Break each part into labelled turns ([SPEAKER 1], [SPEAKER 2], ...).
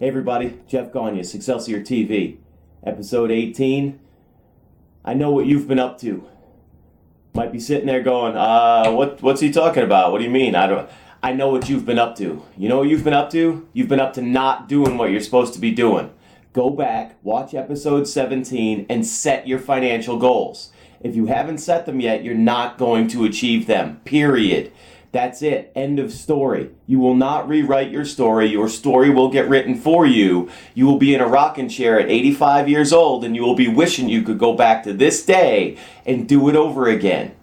[SPEAKER 1] Hey everybody, Jeff Gagne, Succelsior TV, Episode 18. I know what you've been up to. Might be sitting there going, what's he talking about? What do you mean? I know what you've been up to. You know what you've been up to? You've been up to not doing what you're supposed to be doing. Go back, watch Episode 17, and set your financial goals. If you haven't set them yet, you're not going to achieve them, period. That's it. End of story. You will not rewrite your story. Your story will get written for you. You will be in a rocking chair at 85 years old and you will be wishing you could go back to this day and do it over again.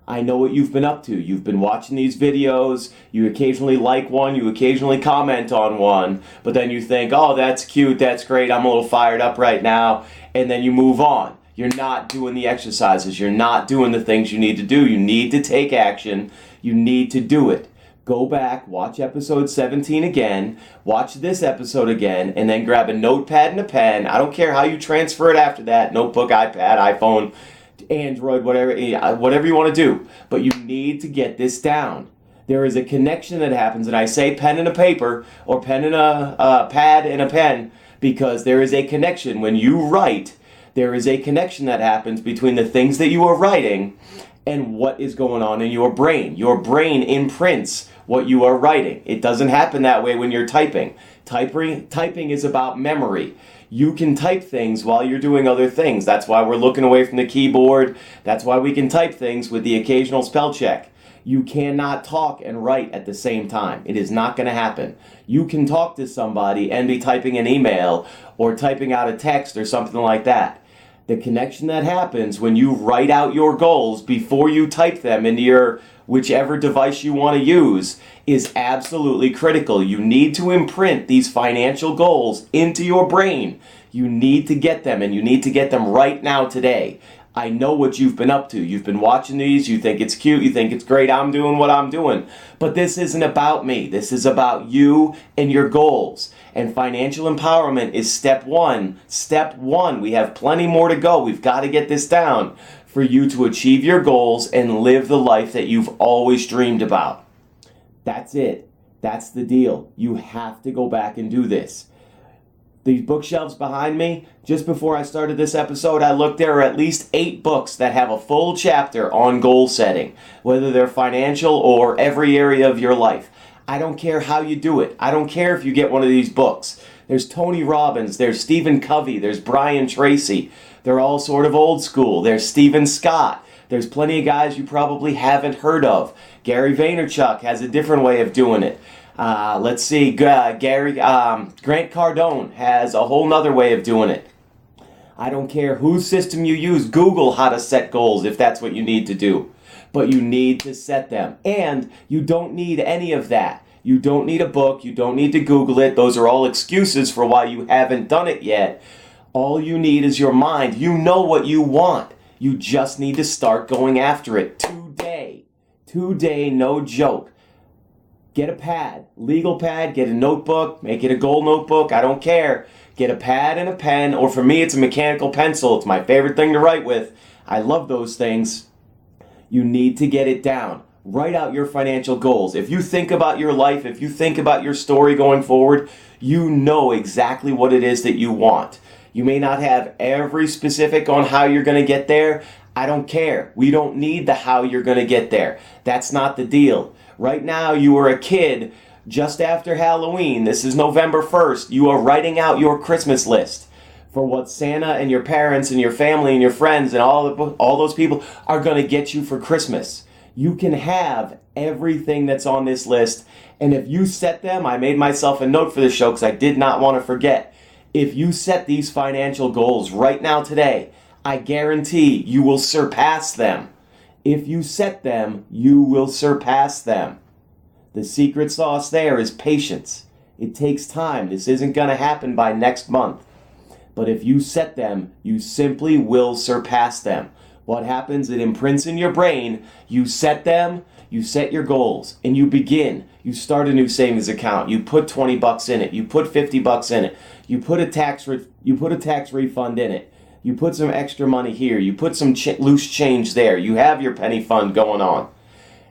[SPEAKER 1] I know what you've been up to. You've been watching these videos. You occasionally like one. You occasionally comment on one. But then you think, oh, that's cute. That's great. I'm a little fired up right now. And then you move on. You're not doing the exercises. You're not doing the things you need to do. You need to take action. You need to do it. Go back, watch Episode 17 again, watch this episode again, and then grab a notepad and a pen. I don't care how you transfer it after that, notebook, iPad, iPhone, Android, whatever you want to do. But you need to get this down. There is a connection that happens, and I say pen and a paper, or pen and a pad and a pen, because there is a connection. When you write, there is a connection that happens between the things that you are writing and what is going on in your brain. Your brain imprints what you are writing. It doesn't happen that way when you're typing. Typing is about memory. You can type things while you're doing other things. That's why we're looking away from the keyboard. That's why we can type things with the occasional spell check. You cannot talk and write at the same time. It is not going to happen. You can talk to somebody and be typing an email or typing out a text or something like that. The connection that happens when you write out your goals before you type them into your whichever device you want to use is absolutely critical. You need to imprint these financial goals into your brain. You need to get them, and you need to get them right now today. I know what you've been up to. You've been watching these. You think it's cute. You think it's great. I'm doing what I'm doing. But this isn't about me. This is about you and your goals. And financial empowerment is step one. Step one. We have plenty more to go. We've got to get this down for you to achieve your goals and live the life that you've always dreamed about. That's it. That's the deal. You have to go back and do this. These bookshelves behind me, just before I started this episode, I looked, there are at least 8 books that have a full chapter on goal setting, whether they're financial or every area of your life. I don't care how you do it. I don't care if you get one of these books. There's Tony Robbins, there's Stephen Covey, there's Brian Tracy. They're all sort of old school. There's Stephen Scott. There's plenty of guys you probably haven't heard of. Gary Vaynerchuk has a different way of doing it. Let's see, Grant Cardone has a whole nother way of doing it. I don't care whose system you use. Google how to set goals if that's what you need to do. But you need to set them. And you don't need any of that. You don't need a book. You don't need to Google it. Those are all excuses for why you haven't done it yet. All you need is your mind. You know what you want. You just need to start going after it today. Today, no joke. Get a pad, legal pad, get a notebook, make it a goal notebook, I don't care. Get a pad and a pen, or for me it's a mechanical pencil. It's my favorite thing to write with. I love those things. You need to get it down. Write out your financial goals. If you think about your life, if you think about your story going forward, you know exactly what it is that you want. You may not have every specific on how you're going to get there. I don't care. We don't need the how you're going to get there. That's not the deal. Right now, you are a kid just after Halloween. This is November 1st. You are writing out your Christmas list for what Santa and your parents and your family and your friends and all those people are going to get you for Christmas. You can have everything that's on this list. And if you set them, I made myself a note for this show because I did not want to forget. If you set these financial goals right now today, I guarantee you will surpass them. If you set them, you will surpass them. The secret sauce there is patience. It takes time. This isn't going to happen by next month. But if you set them, you simply will surpass them. What happens? It imprints in your brain. You set them, you set your goals, and you begin. You start a new savings account. You put $20 in it. You put $50 in it. You put a tax refund in it. You put some extra money here. You put some loose change there. You have your penny fund going on.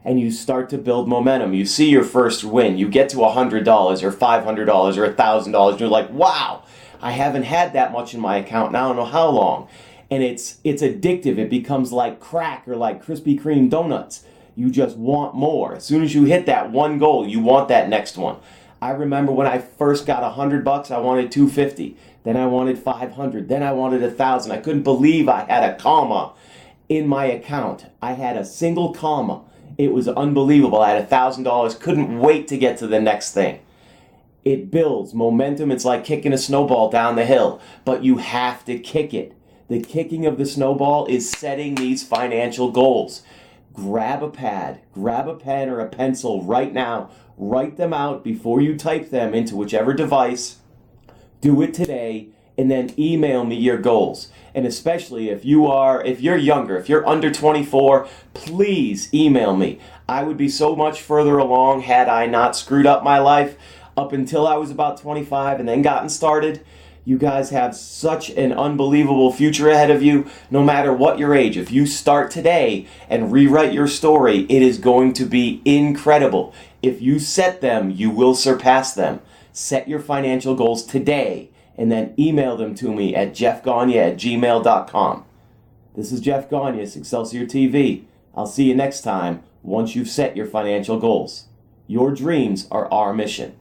[SPEAKER 1] and you start to build momentum. You see your first win. You get to $100 or $500 or $1,000. You're like, wow, I haven't had that much in my account now I don't know how long. And it's addictive. It becomes like crack or like Krispy Kreme donuts. You just want more. As soon as you hit that one goal, you want that next one. I remember when I first got $100, I wanted $250. Then I wanted $500. Then I wanted $1,000. I couldn't believe I had a comma in my account. I had a single comma. It was unbelievable. I had $1,000. Couldn't wait to get to the next thing. It builds momentum. It's like kicking a snowball down the hill, but you have to kick it. The kicking of the snowball is setting these financial goals. Grab a pad, grab a pen or a pencil right now. Write them out before you type them into whichever device. Do it today, and then email me your goals. And especially if you're younger, if you're under 24, please email me. I would be so much further along had I not screwed up my life up until I was about 25 and then gotten started. You guys have such an unbelievable future ahead of you, no matter what your age. If you start today and rewrite your story, it is going to be incredible. If you set them, you will surpass them. Set your financial goals today and then email them to me at jeffgagne@gmail.com. This is Jeff Gagne, Succelsior TV. I'll see you next time once you've set your financial goals. Your dreams are our mission.